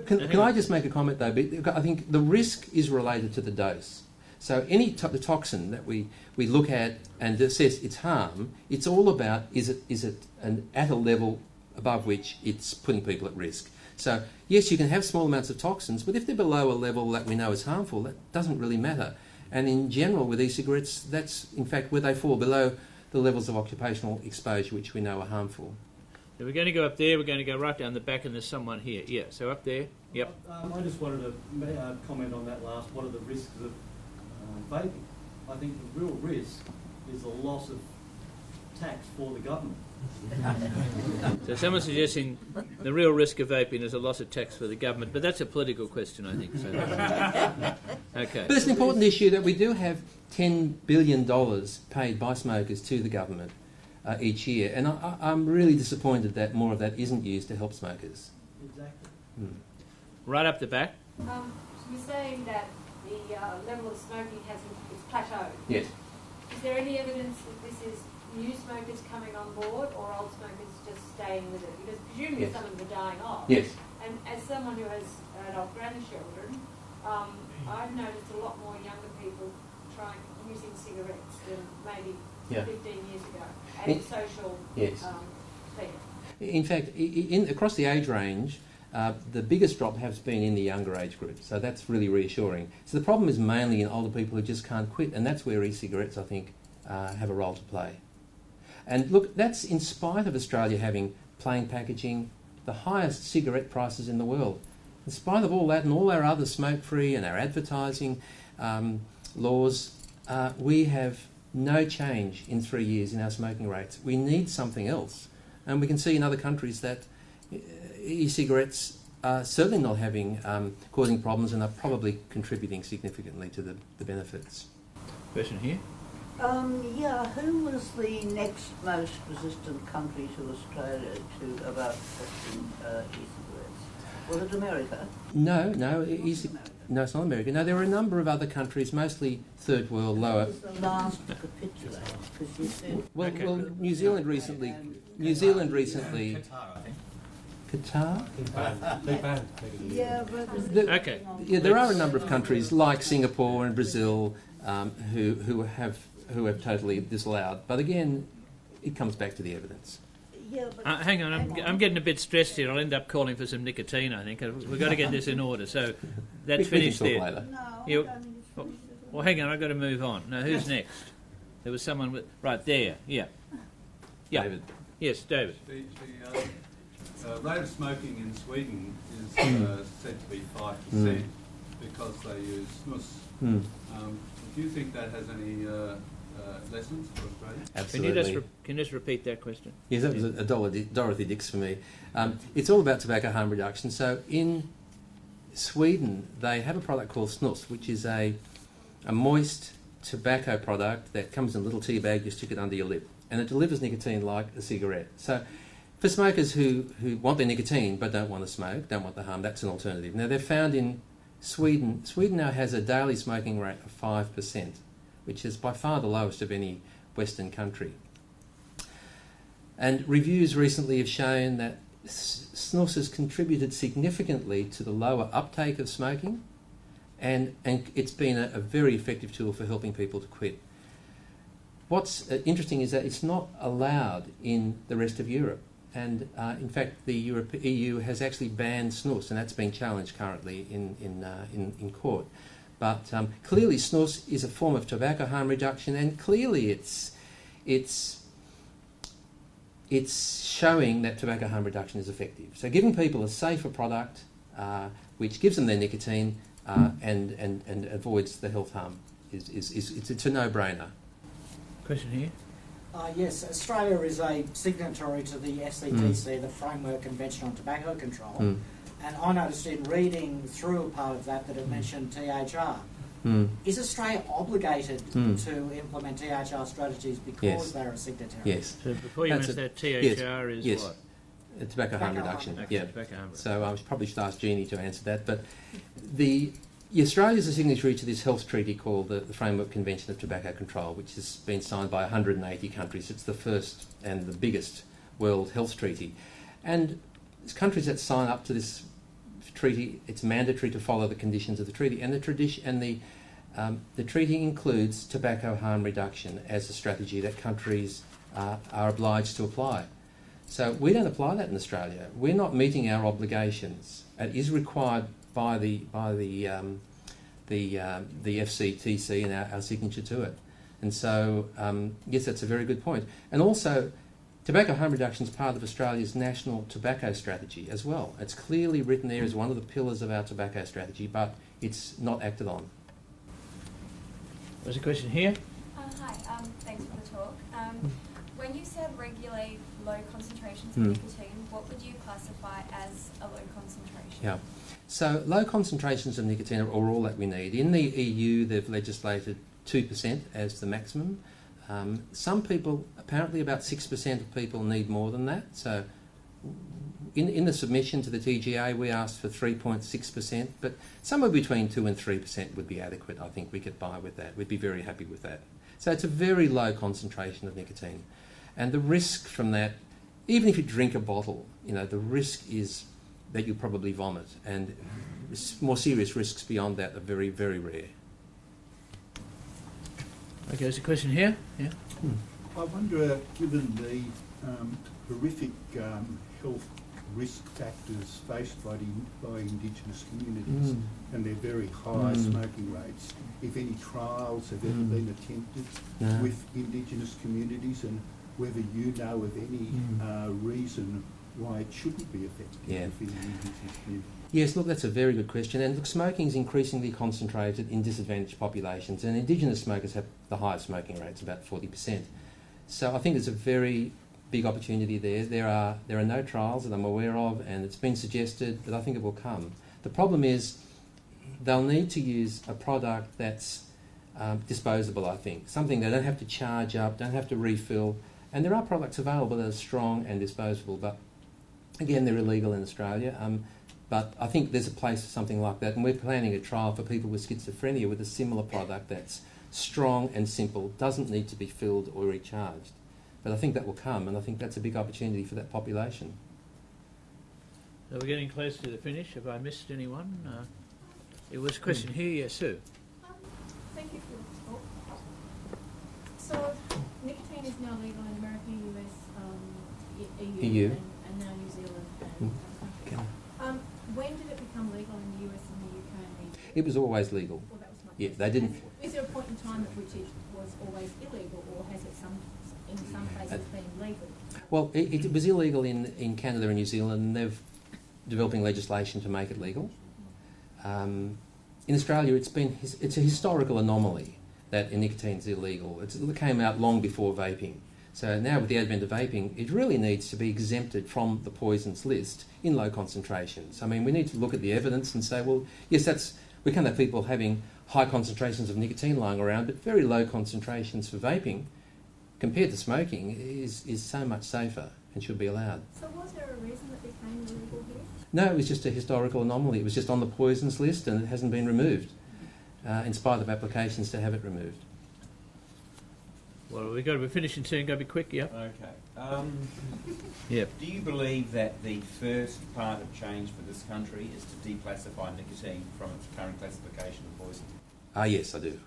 Can I just make a comment, though? I think the risk is related to the dose. So any the toxin that we look at and assess its harm, it's all about is it at a level above which it's putting people at risk. So yes, you can have small amounts of toxins, but if they're below a level that we know is harmful, that doesn't really matter. And in general, with e-cigarettes, that's in fact where they fall below the levels of occupational exposure which we know are harmful. So we're going to go up there, we're going to go right down the back, and there's someone here. Yeah, so up there. Yep. I just wanted to comment on that last. What are the risks of vaping? I think the real risk is the loss of tax for the government. So someone's suggesting the real risk of vaping is a loss of tax for the government, but that's a political question, I think. So. Okay. But it's an important issue that we do have $10 billion paid by smokers to the government each year, and I'm really disappointed that more of that isn't used to help smokers. Exactly. Right up the back. You're saying that the level of smoking has plateaued. Yes. Is there any evidence that this is new smokers coming on board or old smokers just staying with it? Because presumably Yes. some of them are dying off. Yes. And as someone who has adult grandchildren, I've noticed a lot more younger people using cigarettes than maybe 15 years ago, and social thing. In fact, across the age range, the biggest drop has been in the younger age group, so that's really reassuring. So the problem is mainly in older people who just can't quit, and that's where e-cigarettes, I think, have a role to play. And look, that's in spite of Australia having plain packaging, the highest cigarette prices in the world. In spite of all that and all our other smoke-free and our advertising laws, we have no change in 3 years in our smoking rates. We need something else. And we can see in other countries that e-cigarettes are certainly not causing problems and are probably contributing significantly to the benefits. Question here. Who was the next most resistant country to Australia about testing e-cigarettes? Was it America? No, it's not America. No, there were a number of other countries, mostly third world, lower. Who was the last to capitulate? Because you said... Well, New Zealand recently. Qatar, I think. Qatar? Yeah, but... there are a number of countries like Singapore and Brazil who have totally disallowed. But again, it comes back to the evidence. Yeah, hang on, I'm getting a bit stressed here. I'll end up calling for some nicotine, I think. We've got to get this in order. So that's finished there. Later. Well, hang on, I've got to move on. Now, who's next? There was someone with... Right, there, yeah. David. Yes, David. The rate of smoking in Sweden is said to be 5% because they use snus. Do you think that has any lessons for Australia? Absolutely. Can you just repeat that question? Yes, that was a Dorothy Dix for me. It's all about tobacco harm reduction. So in Sweden, they have a product called snus, which is a moist tobacco product that comes in a little tea bag. You stick it under your lip, and it delivers nicotine like a cigarette. So for smokers who want their nicotine but don't want to smoke, don't want the harm, that's an alternative. Now, they're found in Sweden. Sweden now has a daily smoking rate of 5%, which is by far the lowest of any Western country. And reviews recently have shown that snus has contributed significantly to the lower uptake of smoking, and it's been a very effective tool for helping people to quit. What's interesting is that it's not allowed in the rest of Europe. And in fact, the EU has actually banned snus, and that's being challenged currently in court. But clearly, snus is a form of tobacco harm reduction, and clearly, it's showing that tobacco harm reduction is effective. So, giving people a safer product which gives them their nicotine and avoids the health harm it's a no-brainer. Question here. Yes, Australia is a signatory to the FCTC, the Framework Convention on Tobacco Control, and I noticed in reading through a part of that it mentioned THR. Is Australia obligated to implement THR strategies because they're a signatory? Yes. So before you answer that, THR is what? Tobacco harm reduction. Okay, tobacco harm reduction. So I probably should ask Jeannie to answer that, but Australia is a signatory to this health treaty called the Framework Convention of Tobacco Control, which has been signed by 180 countries. It's the first and the biggest world health treaty. And countries that sign up to this treaty, it's mandatory to follow the conditions of the treaty. And the treaty includes tobacco harm reduction as a strategy that countries are obliged to apply. So we don't apply that in Australia. We're not meeting our obligations. It is required by the FCTC and our signature to it. And so, yes, that's a very good point. And also, tobacco harm reduction is part of Australia's national tobacco strategy as well. It's clearly written there as one of the pillars of our tobacco strategy, but it's not acted on. There's a question here. Hi, thanks for the talk. When you said regulate low concentrations of nicotine, what would you classify as a low concentration? Yeah. So low concentrations of nicotine are all that we need. In the EU, they've legislated 2% as the maximum. Some people, apparently about 6% of people need more than that. So in the submission to the TGA, we asked for 3.6%, but somewhere between 2 and 3% would be adequate. I think we could buy with that. We'd be very happy with that. So it's a very low concentration of nicotine. And the risk from that, even if you drink a bottle, the risk is that you'll probably vomit. And more serious risks beyond that are very, very rare. Okay, there's a question here. Yeah. I wonder, given the horrific health risk factors faced by Indigenous communities and their very high smoking rates, if any trials have ever been attempted with Indigenous communities, and whether you know of any reason why it shouldn't be effective within the Indigenous community. Yes, look, that's a very good question. And look, smoking is increasingly concentrated in disadvantaged populations, and Indigenous smokers have the highest smoking rates, about 40%. So I think there's a very big opportunity there. There are no trials that I'm aware of, and it's been suggested, but I think it will come. The problem is they'll need to use a product that's disposable, I think. Something they don't have to charge up, don't have to refill. And there are products available that are strong and disposable, but again, they're illegal in Australia. But I think there's a place for something like that, and we're planning a trial for people with schizophrenia with a similar product that's strong and simple, doesn't need to be filled or recharged. But I think that will come, and I think that's a big opportunity for that population. So we're getting close to the finish. Have I missed anyone? There was a question here. Yes, Sue. Thank you for the talk. So nicotine is now legal in America, US, EU. And now New Zealand and Okay. When did it become legal in the US and the UK and the EU? It was always legal. Well, that was my Yeah, question. they didn't. Is there a point in time at which it was always illegal, or has it in some places been legal? Well, it was illegal in Canada and New Zealand, and they're developing legislation to make it legal. In Australia, it's a historical anomaly that nicotine is illegal. It came out long before vaping. So now with the advent of vaping, it really needs to be exempted from the poisons list in low concentrations. I mean, we need to look at the evidence and say, well, yes, we can have people having high concentrations of nicotine lying around, but very low concentrations for vaping compared to smoking is so much safer and should be allowed. So was there a reason that became illegal here? No, it was just a historical anomaly. It was just on the poisons list and it hasn't been removed, in spite of applications to have it removed. Well, we've got to be finishing soon. Got to be quick, yeah. Okay. Yep. Do you believe that the first part of change for this country is to declassify nicotine from its current classification of poison? Yes, I do.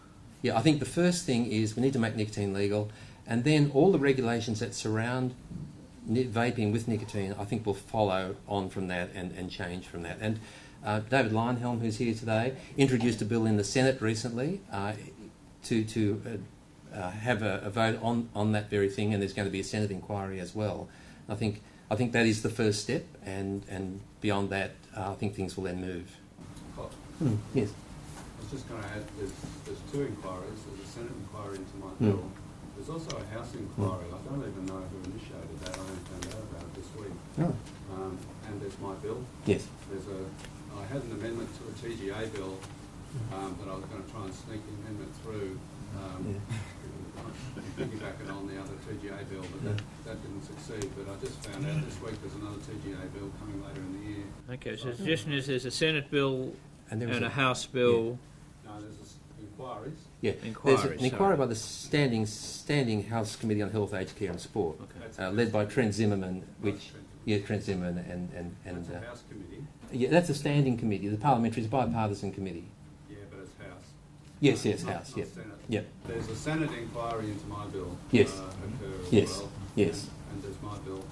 Yeah, I think the first thing is we need to make nicotine legal, and then all the regulations that surround vaping with nicotine, I think, will follow on from that and change from that. And David Leinhelm, who's here today, introduced a bill in the Senate recently to have a vote on that very thing, and there's going to be a Senate inquiry as well. I think that is the first step, and beyond that, I think things will then move. Yes. I was just going to add, there's two inquiries. There's a Senate inquiry into my bill. There's also a House inquiry. I don't even know who initiated that. I only found out about it this week. And there's my bill. Yes. I had an amendment to a TGA bill that I was going to try and sneak the amendment through. Piggybacking on the other TGA bill, but that didn't succeed. But I just found out this week there's another TGA bill coming later in the year. Okay, so the suggestion is there's a Senate bill and a House bill. No, there's inquiries. Yeah, there's an inquiry by the Standing House Committee on Health, Aged Care and Sport, led by Trent Zimmerman, Trent Zimmerman and that's a House committee. Yeah, that's a standing committee. The parliamentary is a bipartisan committee. Yeah, but it's House. Yes, not House. Senate. Yep. There's a Senate inquiry into my bill. Yes. Occur as well. Yes. And there's my bill,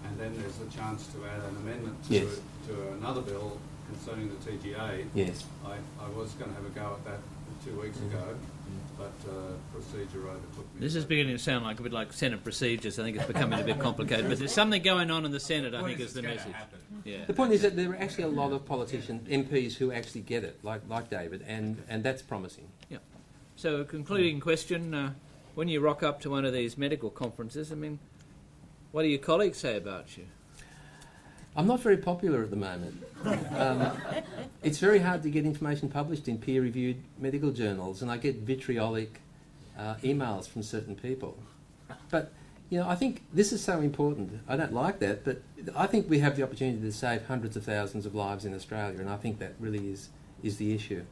and then there's a chance to add an amendment to another bill concerning the TGA. Yes. I was going to have a go at that 2 weeks ago, but procedure overtook me. This is beginning to sound like a bit like Senate procedures. I think it's becoming a bit complicated, but there's something going on in the Senate, I think, is the message. Yeah. The point is that there are actually a lot of politicians, MPs, who actually get it, like David, and that's promising. Yeah. So, a concluding question: when you rock up to one of these medical conferences, I mean, what do your colleagues say about you? I'm not very popular at the moment. It's very hard to get information published in peer-reviewed medical journals, and I get vitriolic emails from certain people. But You know, I think this is so important. I don't like that, but I think we have the opportunity to save hundreds of thousands of lives in Australia, and I think that really is the issue.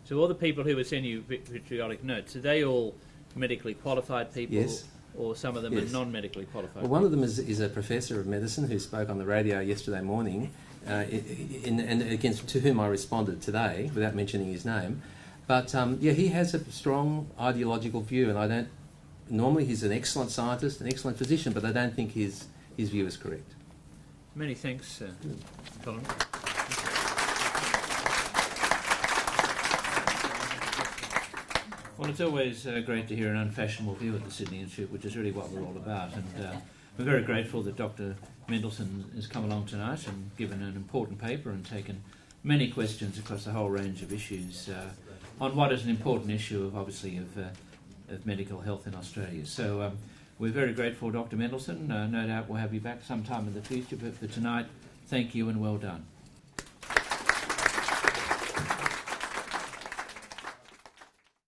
So all the people who were sending you vitriolic notes, are they all medically qualified people? Yes. Or some of them are non-medically qualified? Well, one of them is a professor of medicine who spoke on the radio yesterday morning, and against to whom I responded today, without mentioning his name. But he has a strong ideological view, and I don't. Normally, he's an excellent scientist, an excellent physician, but I don't think his view is correct. Many thanks, Colin. Well, it's always great to hear an unfashionable view at the Sydney Institute, which is really what we're all about. And we're very grateful that Dr. Mendelsohn has come along tonight and given an important paper and taken many questions across a whole range of issues on what is an important issue of, obviously, of medical health in Australia. So we're very grateful, Dr. Mendelsohn. No doubt we'll have you back sometime in the future, but for tonight, thank you and well done.